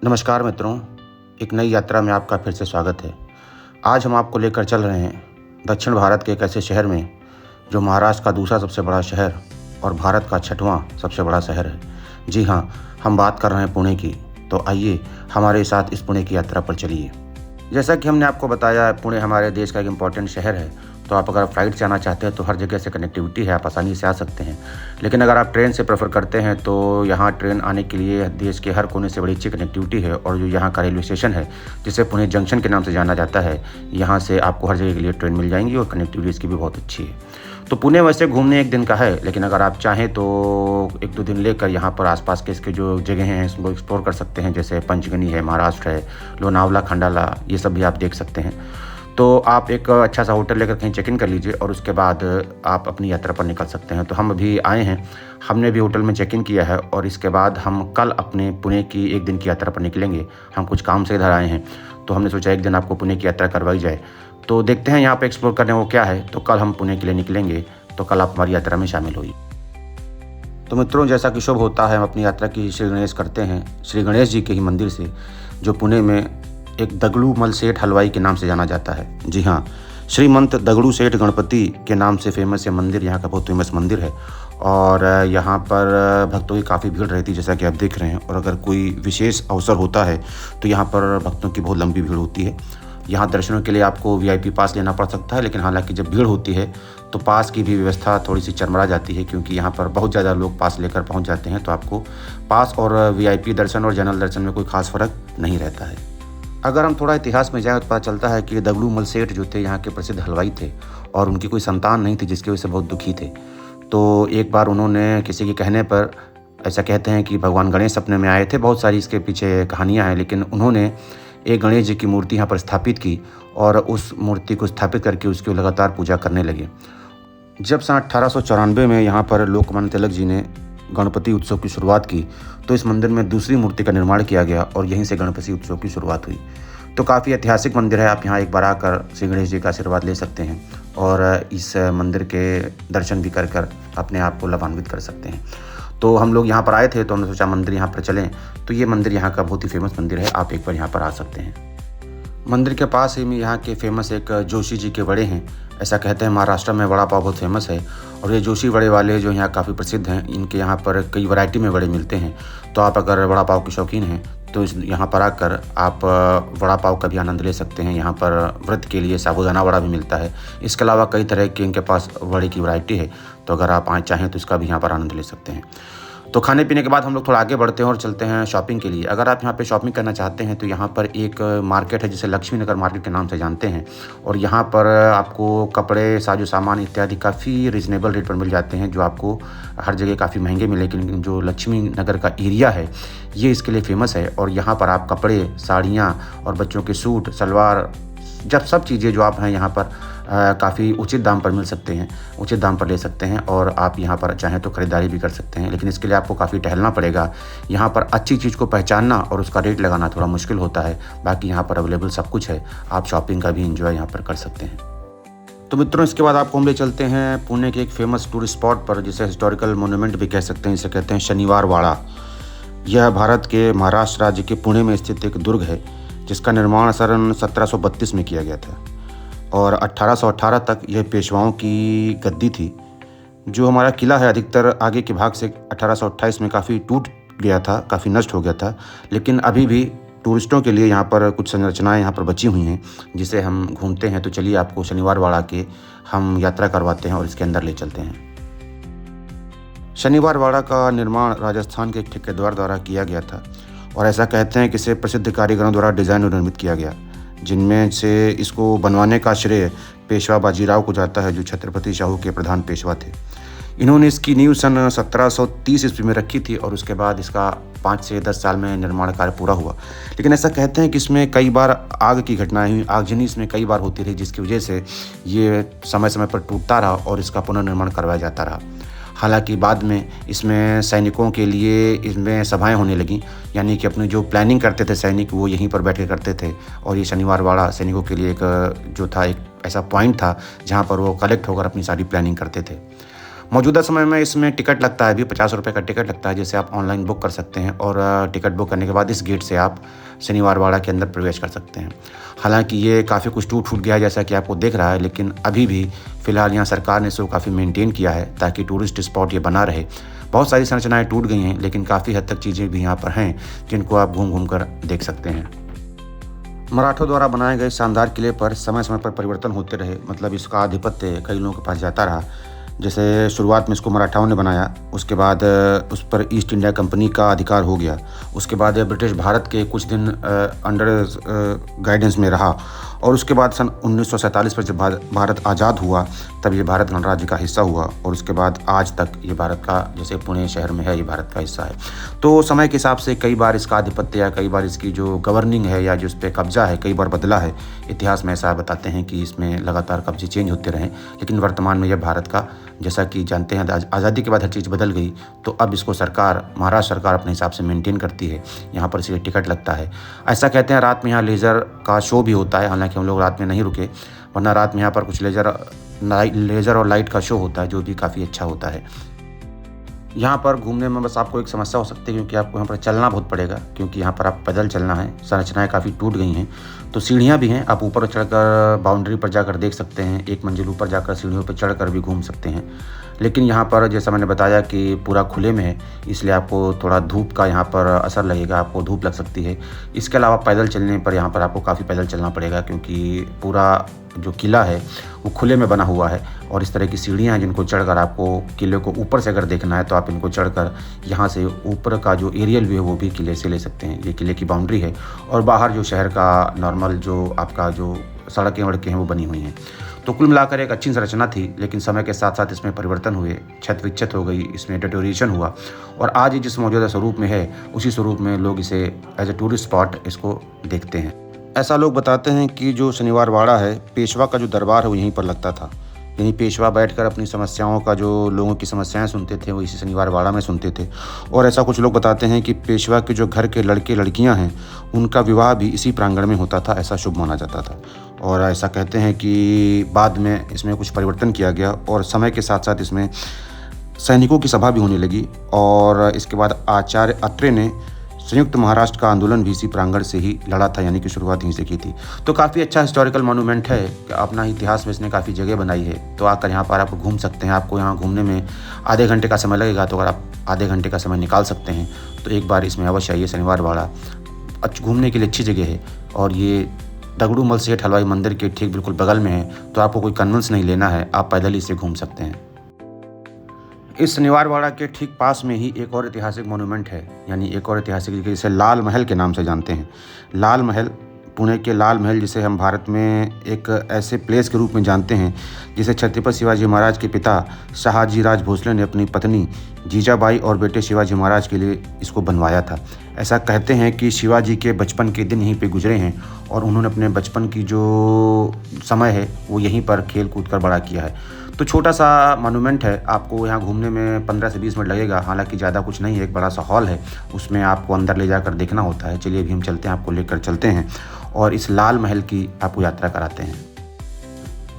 नमस्कार मित्रों, एक नई यात्रा में आपका फिर से स्वागत है। आज हम आपको लेकर चल रहे हैं दक्षिण भारत के एक ऐसे शहर में जो महाराष्ट्र का दूसरा सबसे बड़ा शहर और भारत का 6वां सबसे बड़ा शहर है। जी हाँ, हम बात कर रहे हैं पुणे की। तो आइए हमारे साथ इस पुणे की यात्रा पर चलिए। जैसा कि हमने आपको बताया, पुणे हमारे देश का एक इम्पॉर्टेंट शहर है। तो आप अगर फ्लाइट से आना चाहते हैं तो हर जगह से कनेक्टिविटी है, आप आसानी से आ सकते हैं। लेकिन अगर आप ट्रेन से प्रेफर करते हैं तो यहाँ ट्रेन आने के लिए देश के हर कोने से बड़ी अच्छी कनेक्टिविटी है। और जो यहाँ का रेलवे स्टेशन है, जिसे पुणे जंक्शन के नाम से जाना जाता है, यहाँ से आपको हर जगह के लिए ट्रेन मिल जाएंगी और कनेक्टिविटी इसकी भी बहुत अच्छी है। तो पुणे वैसे घूमने एक दिन का है, लेकिन अगर आप चाहें तो 1-2 दिन लेकर यहाँ पर आसपास के इसके जो जगह हैं इसको एक्सप्लोर कर सकते हैं। जैसे पंचगनी है, महाराष्ट्र है, लोनावला, खंडाला, ये सब भी आप देख सकते हैं। तो आप एक अच्छा सा होटल लेकर कहीं चेक इन कर लीजिए और उसके बाद आप अपनी यात्रा पर निकल सकते हैं। तो हम अभी आए हैं, हमने भी होटल में चेक इन किया है और इसके बाद हम कल अपने पुणे की एक दिन की यात्रा पर निकलेंगे। हम कुछ काम से इधर आए हैं, तो हमने सोचा एक दिन आपको पुणे की यात्रा करवाई जाए। तो देखते हैं यहाँ पे एक्सप्लोर करने को क्या है। तो कल हम पुणे के लिए निकलेंगे, तो कल आप हमारी यात्रा में शामिल होइए। तो मित्रों, जैसा कि शुभ होता है, हम अपनी यात्रा की श्री गणेश करते हैं, श्री गणेश जी के ही मंदिर से, जो पुणे में एक दगड़ू सेठ हलवाई के नाम से जाना जाता है। जी हाँ, श्रीमंत दगड़ू सेठ गणपति के नाम से फेमस ये मंदिर, यहाँ का बहुत फेमस मंदिर है। और यहाँ पर भक्तों की काफ़ी भीड़ रहती है, जैसा कि आप देख रहे हैं। और अगर कोई विशेष अवसर होता है तो यहाँ पर भक्तों की बहुत लंबी भीड़ होती है। यहाँ दर्शनों के लिए आपको VIP पास लेना पड़ सकता है, लेकिन हालांकि जब भीड़ होती है तो पास की भी व्यवस्था थोड़ी सी चरमरा जाती है, क्योंकि यहाँ पर बहुत ज़्यादा लोग पास लेकर पहुँच जाते हैं। तो आपको पास और VIP दर्शन और जनरल दर्शन में कोई खास फ़र्क नहीं रहता है। अगर हम थोड़ा इतिहास में जाएँ तो पता चलता है कि दगड़ू सेठ जो थे, यहाँ के प्रसिद्ध हलवाई थे और उनकी कोई संतान नहीं थी, जिसकी वजह से बहुत दुखी थे। तो एक बार उन्होंने किसी के कहने पर, ऐसा कहते हैं कि भगवान गणेश सपने में आए थे, बहुत सारी इसके पीछे कहानियाँ हैं, लेकिन उन्होंने एक गणेश जी की मूर्ति यहाँ पर स्थापित की और उस मूर्ति को स्थापित करके उसकी लगातार पूजा करने लगे। जब सन 1894 में यहाँ पर लोकमान्य तिलक जी ने गणपति उत्सव की शुरुआत की, तो इस मंदिर में दूसरी मूर्ति का निर्माण किया गया और यहीं से गणपति उत्सव की शुरुआत हुई। तो काफ़ी ऐतिहासिक मंदिर है, आप यहाँ एक बार आकर श्री गणेश जी का आशीर्वाद ले सकते हैं और इस मंदिर के दर्शन भी कर अपने आप को लाभान्वित कर सकते हैं। तो हम लोग यहाँ पर आए थे, तो हमने सोचा मंदिर यहाँ पर चलें। तो ये मंदिर यहाँ का बहुत ही फेमस मंदिर है, आप एक बार यहाँ पर आ सकते हैं। मंदिर के पास ही में यहाँ के फेमस एक जोशी जी के वड़े हैं। ऐसा कहते हैं महाराष्ट्र में वड़ा पाव बहुत फेमस है और ये जोशी वड़े वाले जो यहाँ काफ़ी प्रसिद्ध हैं, इनके यहाँ पर कई वैरायटी में वड़े मिलते हैं। तो आप अगर वड़ा पाव के शौकीन हैं तो यहाँ पर आकर आप वड़ा पाव का भी आनंद ले सकते हैं। यहाँ पर व्रत के लिए साबूदाना वड़ा भी मिलता है। इसके अलावा कई तरह के इनके पास वड़े की वैरायटी है, तो अगर आप चाहें तो इसका भी यहाँ पर आनंद ले सकते हैं। तो खाने पीने के बाद हम लोग थोड़ा आगे बढ़ते हैं और चलते हैं शॉपिंग के लिए। अगर आप यहाँ पे शॉपिंग करना चाहते हैं तो यहाँ पर एक मार्केट है जिसे लक्ष्मी नगर मार्केट के नाम से जानते हैं। और यहाँ पर आपको कपड़े, साजो सामान इत्यादि काफ़ी रिजनेबल रेट पर मिल जाते हैं, जो आपको हर जगह काफ़ी महंगे मिले। लेकिन जो लक्ष्मी नगर का एरिया है ये इसके लिए फेमस है और यहाँ पर आप कपड़े, साड़ियाँ और बच्चों के सूट, सलवार, जब सब चीज़ें जो आप हैं यहाँ पर काफ़ी उचित दाम पर मिल सकते हैं, उचित दाम पर ले सकते हैं। और आप यहाँ पर चाहें तो ख़रीदारी भी कर सकते हैं, लेकिन इसके लिए आपको काफ़ी टहलना पड़ेगा। यहाँ पर अच्छी चीज़ को पहचानना और उसका रेट लगाना थोड़ा मुश्किल होता है। बाकी यहाँ पर अवेलेबल सब कुछ है, आप शॉपिंग का भी एंजॉय यहाँ पर कर सकते हैं। तो मित्रों, इसके बाद आपको हम ले चलते हैं पुणे के एक फेमस टूरिस्ट स्पॉट पर, जिसे हिस्टोरिकल मोन्यूमेंट भी कह सकते हैं। इसे कहते हैं शनिवार वाड़ा। यह भारत के महाराष्ट्र राज्य के पुणे में स्थित एक दुर्ग है, जिसका निर्माण सन 1732 में किया गया था और 1818 तक यह पेशवाओं की गद्दी थी। जो हमारा किला है अधिकतर आगे के भाग से 1828 में काफ़ी टूट गया था, काफ़ी नष्ट हो गया था, लेकिन अभी भी टूरिस्टों के लिए यहाँ पर कुछ संरचनाएं यहाँ पर बची हुई हैं, जिसे हम घूमते हैं। तो चलिए आपको शनिवार वाड़ा के हम यात्रा करवाते हैं और इसके अंदर ले चलते हैं। शनिवार वाड़ा का निर्माण राजस्थान के एक ठेकेदार द्वारा किया गया था और ऐसा कहते हैं कि इसे प्रसिद्ध कारीगरों द्वारा डिज़ाइन और निर्मित किया गया, जिनमें से इसको बनवाने का श्रेय पेशवा बाजीराव को जाता है, जो छत्रपति शाहू के प्रधान पेशवा थे। इन्होंने इसकी नींव सन 1730 ईस्वी में रखी थी और उसके बाद इसका 5 से 10 साल में निर्माण कार्य पूरा हुआ। लेकिन ऐसा कहते हैं कि इसमें कई बार आग की घटनाएं हुई, आगजनी इसमें कई बार होती रही, जिसकी वजह से ये समय समय पर टूटता रहा और इसका पुनर्निर्माण करवाया जाता रहा। हालांकि बाद में इसमें सैनिकों के लिए इसमें सभाएं होने लगीं, यानी कि अपनी जो प्लानिंग करते थे सैनिक, वो यहीं पर बैठ के करते थे। और ये शनिवार वाड़ा सैनिकों के लिए एक जो था, एक ऐसा पॉइंट था जहाँ पर वो कलेक्ट होकर अपनी सारी प्लानिंग करते थे। मौजूदा समय में इसमें टिकट लगता है, अभी 50 रुपये का टिकट लगता है, जिसे आप ऑनलाइन बुक कर सकते हैं और टिकट बुक करने के बाद इस गेट से आप शनिवार वाड़ा के अंदर प्रवेश कर सकते हैं। हालांकि ये काफ़ी कुछ टूट फूट गया है जैसा कि आपको दिख रहा है, लेकिन अभी भी फ़िलहाल यहाँ सरकार ने इसको काफ़ी मेंटेन किया है ताकि टूरिस्ट स्पॉट ये बना रहे। बहुत सारी संरचनाएँ टूट गई हैं, लेकिन काफ़ी हद तक चीज़ें भी यहाँ पर हैं जिनको आप घूम घूम कर देख सकते हैं। मराठों द्वारा बनाए गए शानदार किले पर समय समय पर परिवर्तन होते रहे, मतलब इसका आधिपत्य कई लोगों के पास जाता रहा। जैसे शुरुआत में इसको मराठाओं ने बनाया, उसके बाद उस पर ईस्ट इंडिया कंपनी का अधिकार हो गया, उसके बाद ब्रिटिश भारत के कुछ दिन अंडर गाइडेंस में रहा और उसके बाद सन 1947 पर जब भारत आज़ाद हुआ तब ये भारत गणराज्य का हिस्सा हुआ और उसके बाद आज तक ये भारत का, जैसे पुणे शहर में है, ये भारत का हिस्सा है। तो समय के हिसाब से कई बार इसका आधिपत्य या कई बार इसकी जो गवर्निंग है या जो इस पर कब्जा है कई बार बदला है। इतिहास में ऐसा बताते हैं कि इसमें लगातार कब्जे चेंज होते रहे, लेकिन वर्तमान में यह भारत का, जैसा कि जानते हैं आज़ादी के बाद हर चीज़ बदल गई, तो अब इसको सरकार, महाराष्ट्र सरकार अपने हिसाब से मेंटेन करती है। यहाँ पर इसलिए टिकट लगता है। ऐसा कहते हैं रात में यहाँ लेज़र का शो भी होता है, हालांकि हम लोग रात में नहीं रुके, वरना रात में यहाँ पर कुछ लेज़र और लाइट का शो होता है जो भी काफ़ी अच्छा होता है। यहाँ पर घूमने में बस आपको एक समस्या हो सकती है क्योंकि आपको यहाँ पर चलना बहुत पड़ेगा, क्योंकि यहाँ पर आप पैदल चलना है। संरचनाएँ काफ़ी टूट गई हैं, तो सीढ़ियाँ भी हैं, आप ऊपर चढ़कर बाउंड्री पर जाकर देख सकते हैं, एक मंजिल ऊपर जाकर सीढ़ियों पर चढ़कर भी घूम सकते हैं। लेकिन यहाँ पर जैसा मैंने बताया कि पूरा खुले में है, इसलिए आपको थोड़ा धूप का यहाँ पर असर लगेगा, आपको धूप लग सकती है। इसके अलावा पैदल चलने पर यहाँ पर आपको काफ़ी पैदल चलना पड़ेगा, क्योंकि पूरा जो किला है वो खुले में बना हुआ है और इस तरह की सीढ़ियाँ हैं जिनको चढ़कर आपको किले को ऊपर से अगर देखना है तो आप इनको चढ़कर यहाँ से ऊपर का जो एरियल व्यू है वो भी किले से ले सकते हैं। ये किले की बाउंड्री है और बाहर जो शहर का नॉर्मल जो आपका जो सड़कें वड़कें हैं वो बनी हुई हैं। तो कुल मिलाकर एक अच्छी संरचना थी, लेकिन समय के साथ साथ इसमें परिवर्तन हुए, छत विच्छत हो गई, इसमें डिटोरिएशन हुआ और आज ये जिस मौजूदा स्वरूप में है उसी स्वरूप में लोग इसे एज ए टूरिस्ट स्पॉट इसको देखते हैं। ऐसा लोग बताते हैं कि जो शनिवार वाड़ा है, पेशवा का जो दरबार है वो यहीं पर लगता था। यहीं पेशवा बैठकर अपनी समस्याओं का, जो लोगों की समस्याएं सुनते थे, वो इसी शनिवार वाड़ा में सुनते थे। और ऐसा कुछ लोग बताते हैं कि पेशवा के जो घर के लड़के लड़कियां हैं उनका विवाह भी इसी प्रांगण में होता था, ऐसा शुभ माना जाता था। और ऐसा कहते हैं कि बाद में इसमें कुछ परिवर्तन किया गया और समय के साथ साथ इसमें सैनिकों की सभा भी होने लगी और इसके बाद आचार्य अत्रे ने संयुक्त महाराष्ट्र का आंदोलन भी इसी प्रांगण से ही लड़ा था, यानी कि शुरुआत यहीं से की थी। तो काफ़ी अच्छा हिस्टोरिकल मॉन्यूमेंट है कि अपना इतिहास में इसने काफ़ी जगह बनाई है। तो आकर यहाँ पर आप घूम सकते हैं। आपको यहाँ घूमने में आधे घंटे का समय लगेगा, तो अगर आप आधे घंटे का समय निकाल सकते हैं तो एक बार इसमें अवश्य आइए। शनिवार वाड़ा घूमने के लिए अच्छी जगह है और ये दगड़ूमल सेठ हलवाई मंदिर के ठीक बिल्कुल बगल में है, तो आपको कोई कन्वेंस नहीं लेना है, आप पैदल ही इसे घूम सकते हैं। इस शनिवार वाड़ा के ठीक पास में ही एक और ऐतिहासिक मोन्यूमेंट है, यानी एक और ऐतिहासिक जगह जिसे लाल महल के नाम से जानते हैं। लाल महल, पुणे के लाल महल, जिसे हम भारत में एक ऐसे प्लेस के रूप में जानते हैं जिसे छत्रपति शिवाजी महाराज के पिता शहाजीराज भोसले ने अपनी पत्नी जीजाबाई और बेटे शिवाजी महाराज के लिए इसको बनवाया था। ऐसा कहते हैं कि शिवाजी के बचपन के दिन यहीं पे गुजरे हैं और उन्होंने अपने बचपन की जो समय है वो यहीं पर खेल कूद कर बड़ा किया है। तो छोटा सा मॉन्यूमेंट है, आपको यहाँ घूमने में 15 से 20 मिनट लगेगा। हालांकि ज़्यादा कुछ नहीं है, एक बड़ा सा हॉल है, उसमें आपको अंदर ले जाकर देखना होता है। चलिए अभी हम चलते हैं, आपको लेकर चलते हैं और इस लाल महल की आपको यात्रा कराते हैं।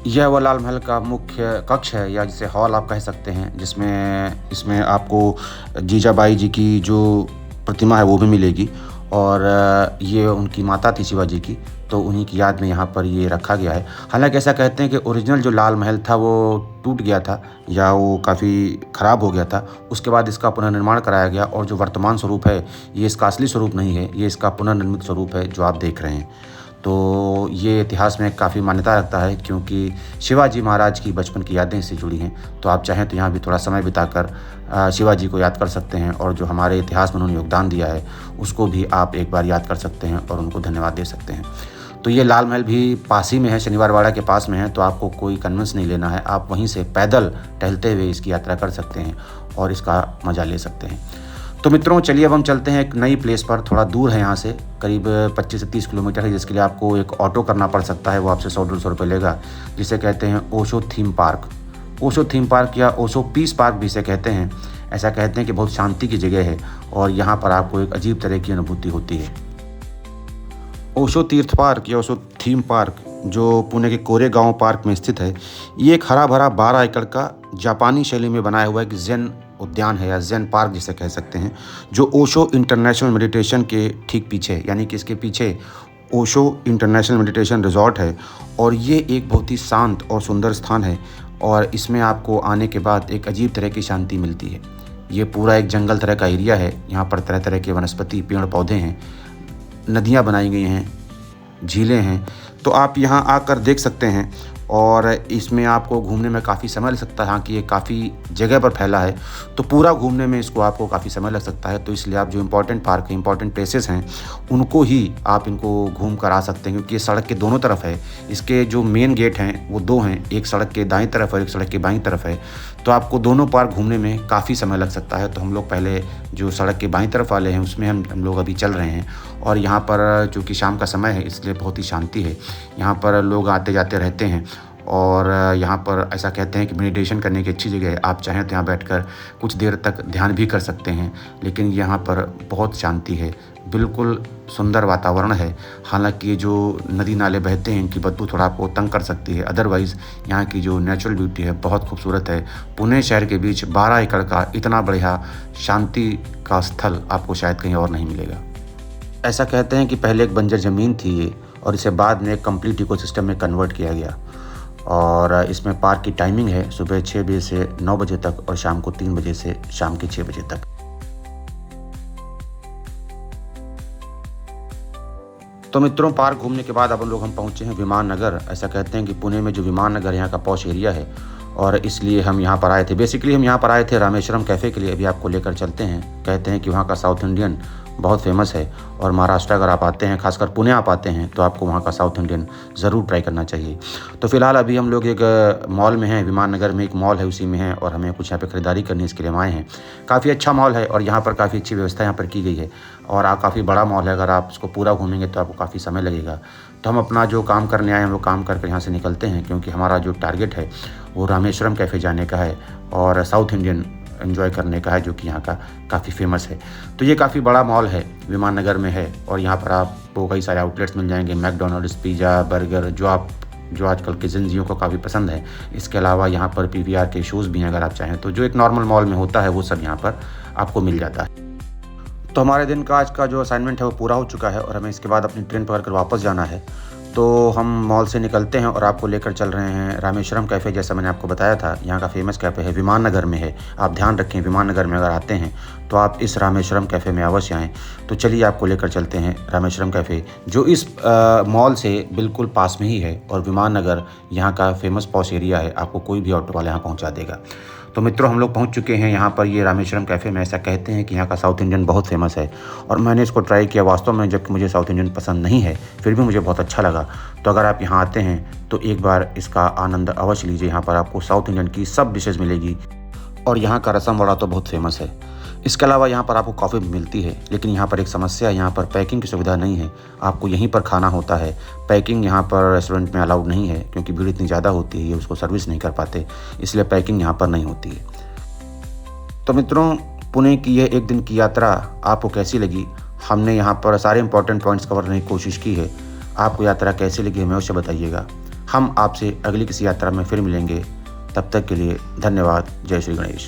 यह वह लाल महल का मुख्य कक्ष है, या जिसे हॉल आप कह सकते हैं, जिसमें इसमें आपको जीजाबाई जी की जो प्रतिमा है वो भी मिलेगी और ये उनकी माता थी शिवाजी की, तो उन्हीं की याद में यहाँ पर ये रखा गया है। हालांकि ऐसा कहते हैं कि ओरिजिनल जो लाल महल था वो टूट गया था या वो काफ़ी ख़राब हो गया था, उसके बाद इसका पुनर्निर्माण कराया गया और जो वर्तमान स्वरूप है ये इसका असली स्वरूप नहीं है, ये इसका पुनर्निर्मित स्वरूप है जो आप देख रहे हैं। तो ये इतिहास में काफ़ी मान्यता रखता है क्योंकि शिवाजी महाराज की बचपन की यादें इससे जुड़ी हैं। तो आप चाहें तो यहाँ भी थोड़ा समय बिताकर शिवाजी को याद कर सकते हैं और जो हमारे इतिहास में उन्होंने योगदान दिया है उसको भी आप एक बार याद कर सकते हैं और उनको धन्यवाद दे सकते हैं। तो ये लाल महल भी पास ही में है, शनिवार वाड़ा के पास में है, तो आपको कोई कन्वेंस नहीं लेना है, आप वहीं से पैदल टहलते हुए इसकी यात्रा कर सकते हैं और इसका मज़ा ले सकते हैं। तो मित्रों चलिए अब हम चलते हैं एक नई प्लेस पर, थोड़ा दूर है यहाँ से, करीब 25 से 30 किलोमीटर है, जिसके लिए आपको एक ऑटो करना पड़ सकता है, वो आपसे 100-150 रुपये लेगा, जिसे कहते हैं Osho theme park. Osho theme park या ओशो पीस पार्क भी इसे कहते हैं। ऐसा कहते हैं कि बहुत शांति की जगह है और यहाँ पर आपको एक अजीब तरह की अनुभूति होती है। ओशो तीर्थ पार्क या ओशो थीम पार्क जो पुणे के कोरेगांव पार्क में स्थित है, ये एक हरा भरा 12 एकड़ का जापानी शैली में बनाया हुआ एक ज़ेन उद्यान है या ज़ेन पार्क जिसे कह सकते हैं, जो ओशो इंटरनेशनल मेडिटेशन के ठीक पीछे है। यानी कि इसके पीछे ओशो इंटरनेशनल मेडिटेशन रिजॉर्ट है और ये एक बहुत ही शांत और सुंदर स्थान है और इसमें आपको आने के बाद एक अजीब तरह की शांति मिलती है। ये पूरा एक जंगल तरह का एरिया है। यहाँ पर तरह तरह के वनस्पति, पेड़ पौधे हैं, नदियाँ बनाई गई हैं, झीलें हैं। तो आप यहाँ आकर देख सकते हैं और इसमें आपको घूमने में काफ़ी समय लग सकता है। हाँ कि ये काफ़ी जगह पर फैला है, तो पूरा घूमने में इसको आपको काफ़ी समय लग सकता है। तो इसलिए आप जो इम्पोर्टेंट पार्क हैं, इम्पोर्टेंट प्लेसेस हैं, उनको ही आप इनको घूम कर आ सकते हैं, क्योंकि ये सड़क के दोनों तरफ है। इसके जो मेन गेट हैं वो 2 हैं, एक सड़क के दाईं तरफ और एक सड़क के बाईं तरफ है। तो आपको दोनों पार्क घूमने में काफ़ी समय लग सकता है। तो हम लोग पहले जो सड़क के बाईं तरफ वाले हैं उसमें हम लोग अभी चल रहे हैं और यहाँ पर चूँकि शाम का समय है इसलिए बहुत ही शांति है। यहाँ पर लोग आते जाते रहते हैं और यहाँ पर ऐसा कहते हैं कि मेडिटेशन करने की अच्छी जगह है। आप चाहें तो यहाँ बैठकर कुछ देर तक ध्यान भी कर सकते हैं, लेकिन यहाँ पर बहुत शांति है, बिल्कुल सुंदर वातावरण है। हालांकि ये जो नदी नाले बहते हैं इनकी बदबू थोड़ा आपको तंग कर सकती है, अदरवाइज़ यहाँ की जो नेचुरल ब्यूटी है बहुत खूबसूरत है। पुणे शहर के बीच 12 एकड़ का इतना बढ़िया शांति का स्थल आपको शायद कहीं और नहीं मिलेगा। ऐसा कहते हैं कि पहले एक बंजर ज़मीन थी ये और इसे बाद में एक कंप्लीट इकोसिस्टम में कन्वर्ट किया गया और इसमें पार्क की टाइमिंग है सुबह 6 बजे से 9 बजे तक और शाम को 3 बजे से शाम के 6 बजे तक। तो मित्रों, पार्क घूमने के बाद अब हम पहुंचे हैं विमान नगर। ऐसा कहते हैं कि पुणे में जो विमान नगर यहाँ का पॉश एरिया है और इसलिए हम यहाँ पर आए थे। बेसिकली हम यहाँ पर आए थे रामेश्वरम कैफ़े के लिए। अभी आपको लेकर चलते हैं। कहते हैं कि वहाँ का साउथ इंडियन बहुत फेमस है और महाराष्ट्र अगर आप आते हैं, खासकर पुणे आप आते हैं, तो आपको वहाँ का साउथ इंडियन ज़रूर ट्राई करना चाहिए। तो फिलहाल अभी हम लोग एक मॉल में हैं, विमान नगर में एक मॉल है उसी में हैं और हमें कुछ यहाँ पे ख़रीदारी करनी है, इसके लिए हम आए हैं। काफ़ी अच्छा मॉल है और यहाँ पर काफ़ी अच्छी व्यवस्था यहाँ पर की गई है और काफ़ी बड़ा मॉल है। अगर आप इसको पूरा घूमेंगे तो आपको काफ़ी समय लगेगा। तो हम अपना जो काम करने आए हैं वो काम करके यहाँ से निकलते हैं, क्योंकि हमारा जो टारगेट है वो रामेश्वरम कैफ़े जाने का है और साउथ इंडियन एंजॉय करने का है, जो कि यहाँ का काफ़ी फेमस है। तो ये काफ़ी बड़ा मॉल है, विमान नगर में है और यहाँ पर आपको कई सारे आउटलेट्स मिल जाएंगे, मैकडोनल्ड्स, पिज़्ज़ा, बर्गर, जो आजकल के ज़िंदगियों को काफ़ी पसंद है। इसके अलावा यहाँ पर PVR के शोज़ भी हैं अगर आप चाहें तो। जो एक नॉर्मल मॉल में होता है वो सब यहाँ पर आपको मिल जाता है। तो हमारे दिन का आज का जो असाइनमेंट है वो पूरा हो चुका है और हमें इसके बाद अपनी ट्रेन पकड़ कर वापस जाना है। तो हम मॉल से निकलते हैं और आपको लेकर चल रहे हैं रामेश्वरम कैफ़े। जैसा मैंने आपको बताया था, यहाँ का फेमस कैफ़े है, विमान नगर में है। आप ध्यान रखें, विमान नगर में अगर आते हैं तो आप इस रामेश्वरम कैफ़े में अवश्य आएँ। तो चलिए आपको लेकर चलते हैं रामेश्वरम कैफ़े, जो इस मॉल से बिल्कुल पास में ही है और विमान नगर यहाँ का फेमस पॉश एरिया है। आपको कोई भी ऑटो वाला यहाँ पहुँचा देगा। तो मित्रों, हम लोग पहुंच चुके हैं यहाँ पर, ये रामेश्वरम कैफ़े में। ऐसा कहते हैं कि यहाँ का साउथ इंडियन बहुत फेमस है और मैंने इसको ट्राई किया। वास्तव में जबकि मुझे साउथ इंडियन पसंद नहीं है, फिर भी मुझे बहुत अच्छा लगा। तो अगर आप यहाँ आते हैं तो एक बार इसका आनंद अवश्य लीजिए। यहाँ पर आपको साउथ इंडियन की सब डिशेज़ मिलेगी और यहाँ का रसम वड़ा तो बहुत फेमस है। इसके अलावा यहाँ पर आपको कॉफ़ी भी मिलती है, लेकिन यहाँ पर एक समस्या है, यहाँ पर पैकिंग की सुविधा नहीं है। आपको यहीं पर खाना होता है। पैकिंग यहाँ पर रेस्टोरेंट में अलाउड नहीं है, क्योंकि भीड़ इतनी ज़्यादा होती है, ये उसको सर्विस नहीं कर पाते, इसलिए पैकिंग यहाँ पर नहीं होती है। तो मित्रों, पुणे की यह एक दिन की यात्रा आपको कैसी लगी? हमने यहाँ पर सारे इंपॉर्टेंट पॉइंट्स कवर करने की कोशिश की है। आपको यात्रा कैसी लगी हमें अवश्य बताइएगा। हम आपसे अगली किसी यात्रा में फिर मिलेंगे। तब तक के लिए धन्यवाद। जय श्री गणेश।